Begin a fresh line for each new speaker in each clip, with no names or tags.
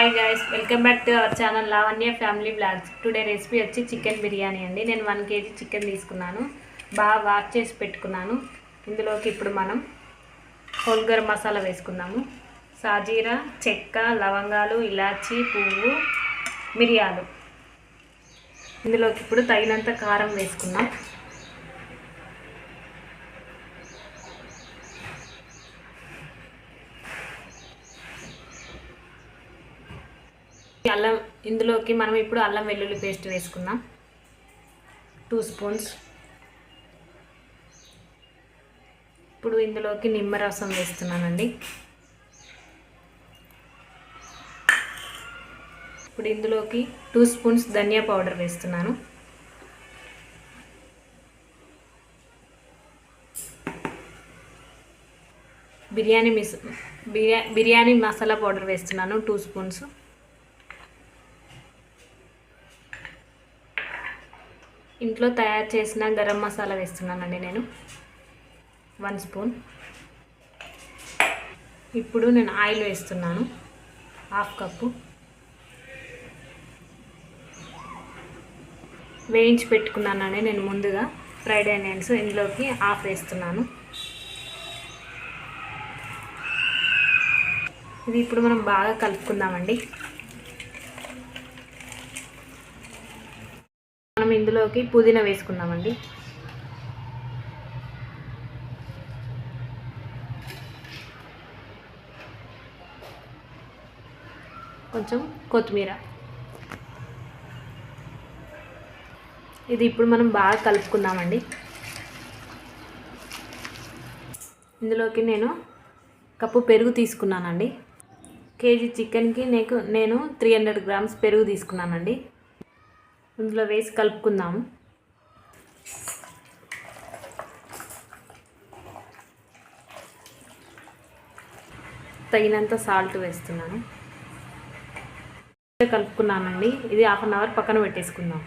Hi guys, welcome back to our channel Lavanya family blogs. Today recipe వచ్చి chicken biryani అండి. నేను 1 kg chicken తీసుకున్నాను, బాగా వాష్ చేసి పెట్టుకున్నాను. ఇందులోకి ఇప్పుడు మనం హోల్ గరం మసాలా వేసుకుందాము. సాజీరా, చెక్క, లవంగాలు, ఇలాచి, పువ్వు, మిరియాలు. ఇందులోకి ఇప్పుడు తగినంత కారం వేసుకుందాం. అల్లం, ఇందులోకి మనం ఇప్పుడు అల్లం వెల్లుల్లి పేస్ట్ వేసుకుందాం 2 స్పూన్స్. ఇప్పుడు ఇందులోకి నిమ్మరసం వేస్తున్నానండి. ఇప్పుడు ఇందులోకి 2 స్పూన్స్ ధనియా పౌడర్ వేస్తున్నాను. బిర్యానీ మసాలా పౌడర్ వేస్తున్నాను 2 స్పూన్స్. ఇంట్లో తయారు చేసిన గరం మసాలా వేస్తున్నానండి నేను 1 స్పూన్. ఇప్పుడు నేను ఆయిల్ వేస్తున్నాను 1/2 కప్పు. వేయించి పెట్టుకున్నానండి నేను ముందుగా ఫ్రైడ్ ఆనియన్స్, ఇందులోకి 1/2 వేస్తున్నాను. ఇది ఇప్పుడు మనం బాగా కలుపుకుందామండి. మనం ఇందులోకి పుదీనా వేసుకుందామండి. కొంచెం కొత్తిమీర. ఇది ఇప్పుడు మనం బాగా కలుపుకుందామండి. ఇందులోకి నేను కప్పు పెరుగు తీసుకున్నానండి. కేజీ చికెన్కి నేను 300 గ్రామ్స్ పెరుగు తీసుకున్నానండి. ఇందులో వేసి కలుపుకుందాము. తగినంత సాల్ట్ వేస్తున్నాను. కలుపుకున్నానండి. ఇది 1/2 అవర్ పక్కన పెట్టేసుకుందాం.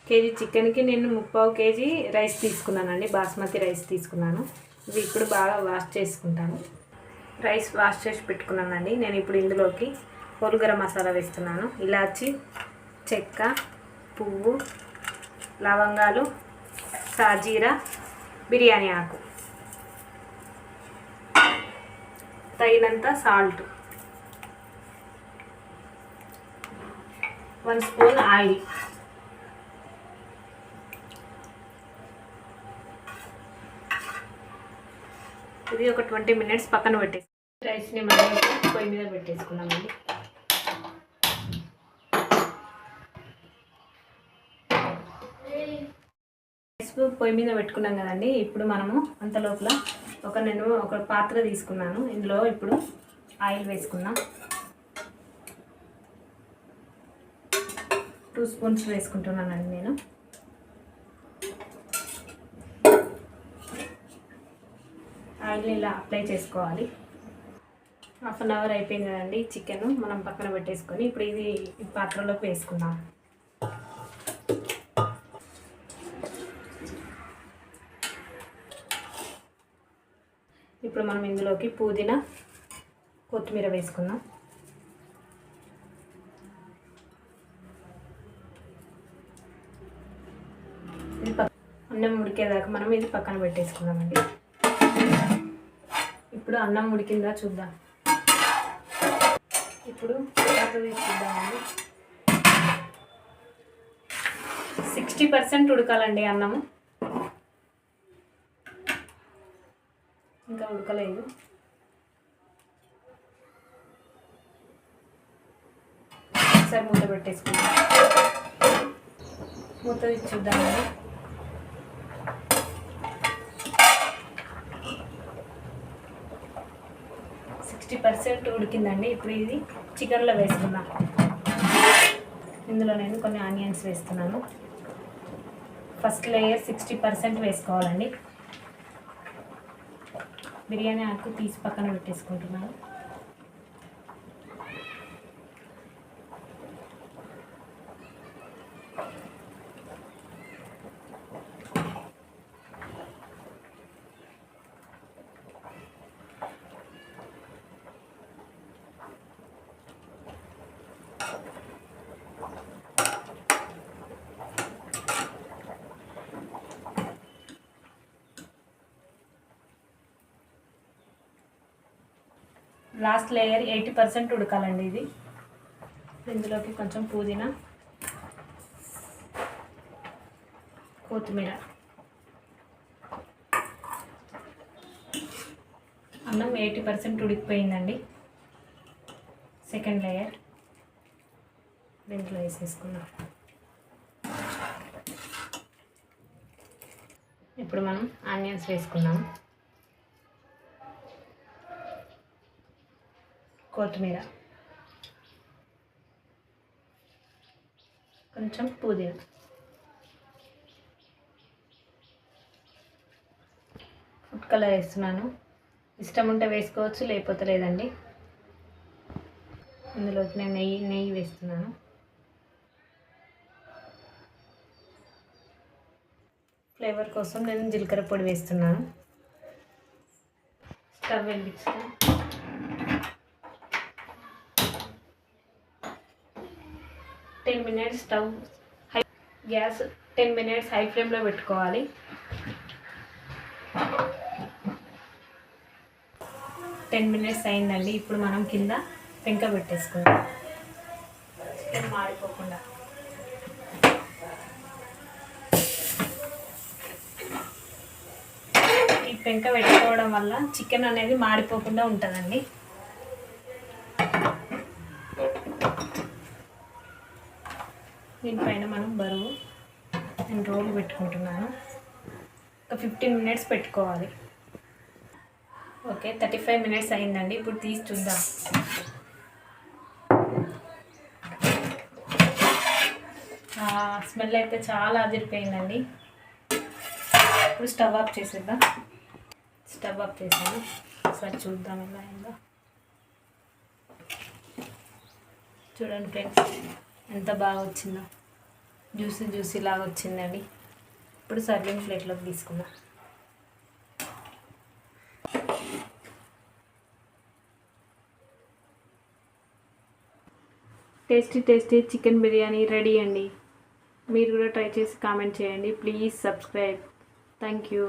కేజీ చికెన్కి నేను 3/4 kg రైస్ తీసుకున్నానండి, బాస్మతి రైస్ తీసుకున్నాను. ఇది ఇప్పుడు బాగా వాష్ చేసుకుంటాను. రైస్ వాష్ చేసి పెట్టుకున్నానండి. నేను ఇప్పుడు ఇందులోకి హోల్ గరం మసాలా వేస్తున్నాను. ఇలాచి, చెక్క, పువ్వు, లవంగాలు, సాజీరా, బిర్యానీ ఆకు, తగినంత సాల్ట్, 1 స్పూన్ ఆయిల్. ఇది ఒక 20 minutes పక్కన పెట్టేసి రైస్ని మనం పొయ్యి మీద పెట్టేసుకున్నామండి. రైస్ పొయ్యి మీద పెట్టుకున్నాం కదండి. ఇప్పుడు మనము అంత లోపల నేను ఒక పాత్ర తీసుకున్నాను. ఇందులో ఇప్పుడు ఆయిల్ వేసుకున్నాం. 2 స్పూన్స్ వేసుకుంటున్నానండి నేను. ఆయిల్ని ఇలా అప్లై చేసుకోవాలి. 1/2 అవర్ అయిపోయింది కదండి. చికెన్ మనం పక్కన పెట్టేసుకొని ఇప్పుడు ఇది పాత్రలోకి వేసుకుందాం. ఇప్పుడు మనం ఇందులోకి పుదీనా, కొత్తిమీర వేసుకుందాం. ఇది అన్నం ఉడికేదాకా మనం ఇది పక్కన పెట్టేసుకుందామండి. ఇప్పుడు అన్నం ఉడికిందా చూద్దాం. ఇప్పుడు చూద్దామండి. 60% ఉడకాలండి అన్నము, ఇంకా ఉడకలేదు. ఒకసారి మూత పెట్టేసుకుందాం. మూత తీసి చూద్దామండి. ఉడికిందండి. ఇప్పుడు ఇది చికెన్లో వేసుకుందాం. ఇందులో నేను కొన్ని ఆనియన్స్ వేస్తున్నాను. ఫస్ట్ లేయర్ 60% వేసుకోవాలండి. బిర్యానీ ఆకు తీసి పక్కన పెట్టేసుకుంటున్నాను. లాస్ట్ లేయర్ 80% ఉడకాలండి ఇది. ఇందులోకి కొంచెం పుదీనా, కొత్తిమీర, అన్నం 80% ఉడికిపోయిందండి. సెకండ్ లేయర్ దీంట్లో వేసేసుకున్నాం. ఇప్పుడు మనం ఆనియన్స్ వేసుకున్నాం, కొత్తిమీర, కొంచెం పుదీనా, ఫుడ్ కలర్ వేస్తున్నాను. ఇష్టం ఉంటే వేసుకోవచ్చు, లేకపోతే లేదండి. ఇందులోకి నేను నెయ్యి వేస్తున్నాను. ఫ్లేవర్ కోసం నేను జీలకర్ర పొడి వేస్తున్నాను. స్టవ్ వెలిగించుకొని 10 minutes గ్యాస్ 10 minutes హై ఫ్లేమ్లో పెట్టుకోవాలి. 10 minutes అయిందండి. ఇప్పుడు మనం కింద పెంక పెట్టేసుకుందాం, చికెన్ మాడిపోకుండా. ఈ పెంక పెట్టుకోవడం వల్ల చికెన్ అనేది మాడిపోకుండా ఉంటుందండి. దీనిపైన మనం బరువు నేను రోల్ పెట్టుకుంటున్నాను. ఒక 15 minutes పెట్టుకోవాలి. ఓకే, 35 minutes అయిందండి. ఇప్పుడు తీసి చూద్దాం. స్మెల్ అయితే చాలా అదిరిపోయిందండి. ఇప్పుడు స్టవ్ ఆఫ్ చేసేద్దాం. స్టవ్ ఆఫ్ చేసాను. ఒకసారి చూద్దాం ఎలా అయిందో. చూడండి ఫ్రెండ్స్, ఎంత బాగా వచ్చిందో. జ్యూసీ లాగా వచ్చిందండి. ఇప్పుడు సర్వింగ్ ప్లేట్లోకి తీసుకుందాం. టేస్టీ చికెన్ బిర్యానీ రెడీ అండి. మీరు కూడా ట్రై చేసి కామెంట్ చేయండి. Please subscribe. Thank you.